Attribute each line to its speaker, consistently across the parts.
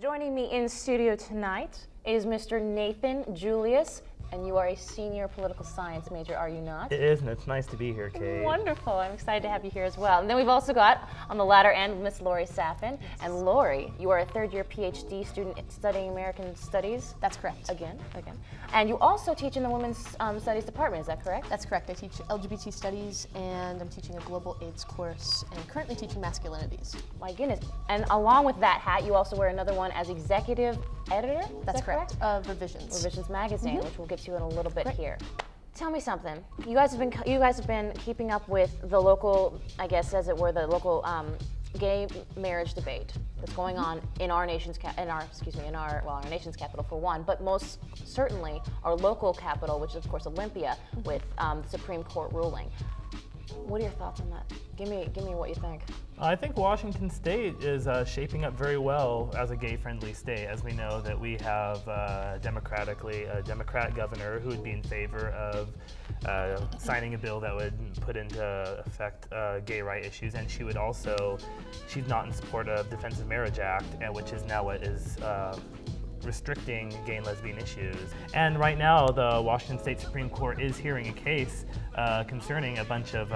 Speaker 1: Joining me in studio tonight is Mr. Nathan Julius, and you are a senior political science major, are you not?
Speaker 2: It is, and it's nice to be here, Kate.
Speaker 1: Wonderful. I'm excited to have you here as well. And then we've also got, on the latter end, Miss Lori Saffin. Yes. And Lori, you are a third-year PhD student studying American Studies.
Speaker 3: That's correct.
Speaker 1: Again. And you also teach in the Women's Studies Department, is that correct?
Speaker 3: That's correct. I teach LGBT Studies, and I'm teaching a global AIDS course, and currently teaching masculinities.
Speaker 1: My goodness. And along with that hat, you also wear another one as executive editor?
Speaker 3: That's correct. Of Revisions.
Speaker 1: Revisions magazine, which we'll get to in a little bit here. Tell me something. You guys have been keeping up with the local, I guess, as it were, the local gay marriage debate that's going on in our nation's our nation's capital for one, but most certainly our local capital, which is of course Olympia, with the Supreme Court ruling. What are your thoughts on that? Give me what you think.
Speaker 2: I think Washington State is shaping up very well as a gay-friendly state, as we know that we have a Democrat governor who would be in favor of signing a bill that would put into effect gay right issues, and she's not in support of Defense of Marriage Act, which is now what is restricting gay and lesbian issues. And right now, the Washington State Supreme Court is hearing a case concerning a bunch of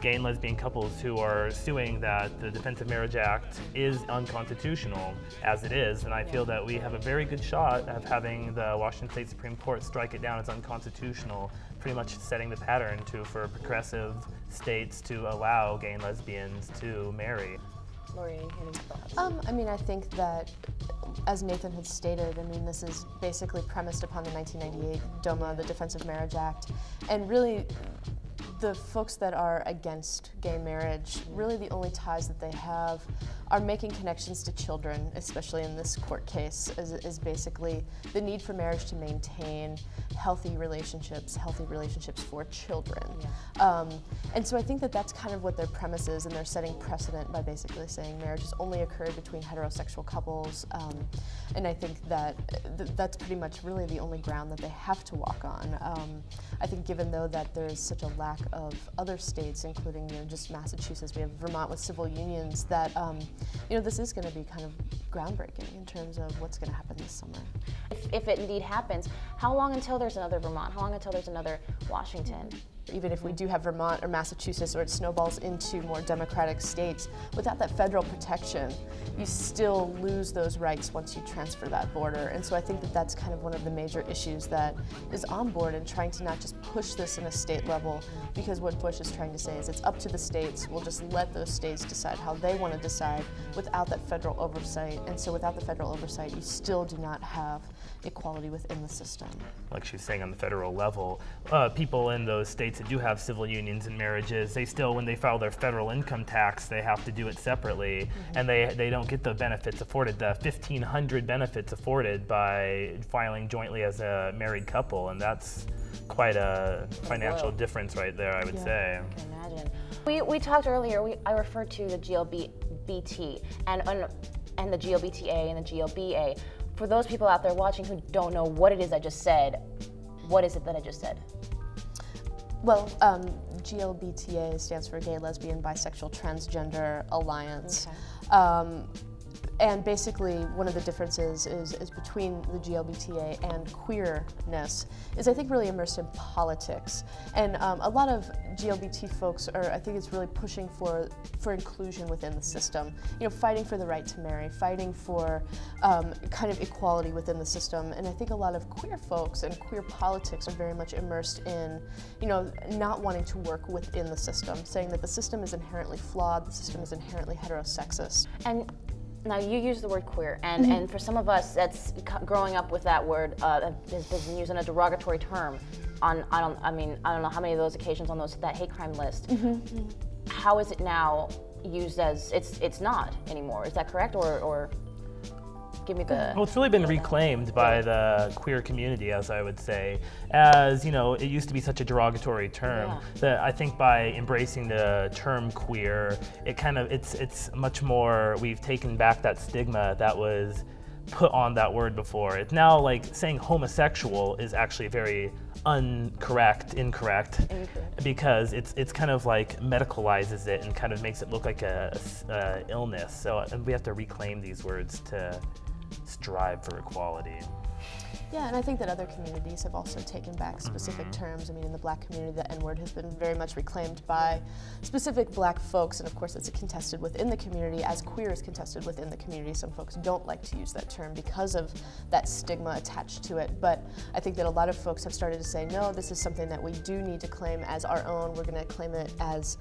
Speaker 2: gay and lesbian couples who are suing that the Defense of Marriage Act is unconstitutional as it is. And I feel that we have a very good shot of having the Washington State Supreme Court strike it down as unconstitutional, pretty much setting the pattern for progressive states to allow gay and lesbians to marry.
Speaker 1: Lori, any thoughts?
Speaker 3: I think that, as Nathan had stated, this is basically premised upon the 1998 DOMA, the Defense of Marriage Act, and really the folks that are against gay marriage, really the only ties that they have are making connections to children, especially in this court case, is basically the need for marriage to maintain healthy relationships for children. Yeah. And so I think that that's kind of what their premise is, and they're setting precedent by basically saying marriage has only occurred between heterosexual couples, and I think that that's pretty much really the only ground that they have to walk on. I think given though that there is such a lack of other states, including just Massachusetts, we have Vermont with civil unions, that this is going to be kind of groundbreaking in terms of what's going to happen this summer.
Speaker 1: If it indeed happens, how long until there's another Vermont? How long until there's another Washington?
Speaker 3: Even if we do have Vermont or Massachusetts, or it snowballs into more democratic states, without that federal protection, you still lose those rights once you transfer that border. And so I think that that's kind of one of the major issues that is on board in trying to not just push this in a state level, because what Bush is trying to say is it's up to the states, we'll just let those states decide how they want to decide without that federal oversight. And so without the federal oversight, you still do not have equality within the system.
Speaker 2: Like she's saying, on the federal level, people in those states that do have civil unions and marriages, they still, when they file their federal income tax, they have to do it separately, and they don't get the benefits afforded, the 1,500 benefits afforded by filing jointly as a married couple, and that's quite a financial difference right there, I would say.
Speaker 1: I can imagine. We talked earlier, I referred to the GLBT and the GLBTA and the GLBA. For those people out there watching who don't know what it is I just said, what is it that I just said?
Speaker 3: Well, GLBTA stands for Gay, Lesbian, Bisexual, Transgender Alliance. Okay. And basically, one of the differences is between the GLBTA and queerness is, I think, really immersed in politics. And a lot of GLBT folks I think it's really pushing for inclusion within the system. Fighting for the right to marry, fighting for kind of equality within the system. And I think a lot of queer folks and queer politics are very much immersed in, not wanting to work within the system, saying that the system is inherently flawed, the system is inherently heterosexist.
Speaker 1: And now you use the word queer, and for some of us that's growing up with that word has been used in a derogatory term on I don't know how many of those occasions on that hate crime list. How is it now used as it's not anymore? Is that correct, or give me the...
Speaker 2: Well, it's really been reclaimed by the queer community, as I would say, as, it used to be such a derogatory term that I think by embracing the term queer, it's much more, we've taken back that stigma that was put on that word before. It's now like saying homosexual is actually very incorrect, because it's kind of like medicalizes it and kind of makes it look like a illness. So and we have to reclaim these words to drive for equality.
Speaker 3: Yeah, and I think that other communities have also taken back specific terms. I mean, in the Black community, the N-word has been very much reclaimed by specific Black folks, and of course it's contested within the community, as queer is contested within the community. Some folks don't like to use that term because of that stigma attached to it, but I think that a lot of folks have started to say, no, this is something that we do need to claim as our own. We're going to claim it as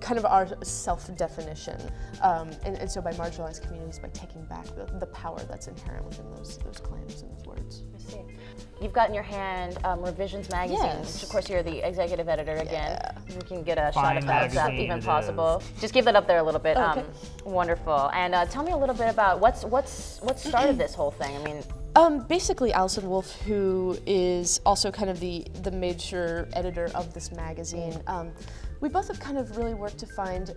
Speaker 3: kind of our self-definition, and so by marginalized communities, by taking back the power that's inherent within those claims and those words.
Speaker 1: I see. You've got in your hand Revisions magazine,
Speaker 3: Yes.
Speaker 1: which of course you're the executive editor again.
Speaker 3: Yeah.
Speaker 1: We can get a
Speaker 2: Fine
Speaker 1: shot of that if that's
Speaker 2: magazine
Speaker 1: even
Speaker 2: it
Speaker 1: possible. Just give that up there a little bit.
Speaker 3: Okay.
Speaker 1: Wonderful. And tell me a little bit about what started this whole thing. I mean,
Speaker 3: Basically, Allison Wolfe, who is also kind of the major editor of this magazine, we both have kind of really worked to find,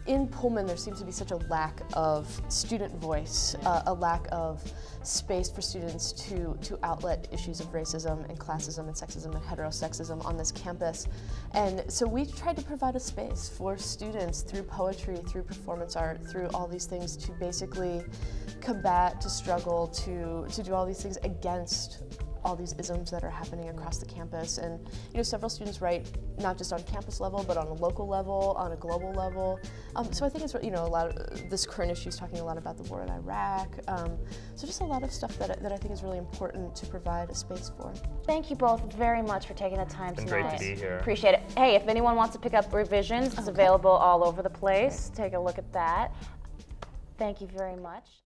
Speaker 3: in Pullman there seems to be such a lack of student voice, a lack of space for students to outlet issues of racism and classism and sexism and heterosexism on this campus. And so we tried to provide a space for students through poetry, through performance art, through all these things to basically combat, to struggle, to do all these things against all these isms that are happening across the campus. And several students write not just on campus level, but on a local level, on a global level. So I think it's a lot of this current issue is talking a lot about the war in Iraq. So just a lot of stuff that I think is really important to provide a space for.
Speaker 1: thank you both very much for taking the time
Speaker 2: It's been
Speaker 1: tonight.
Speaker 2: great to be here.
Speaker 1: Appreciate it. Hey, if anyone wants to pick up Revisions, it's available all over the place. Take a look at that. Thank you very much.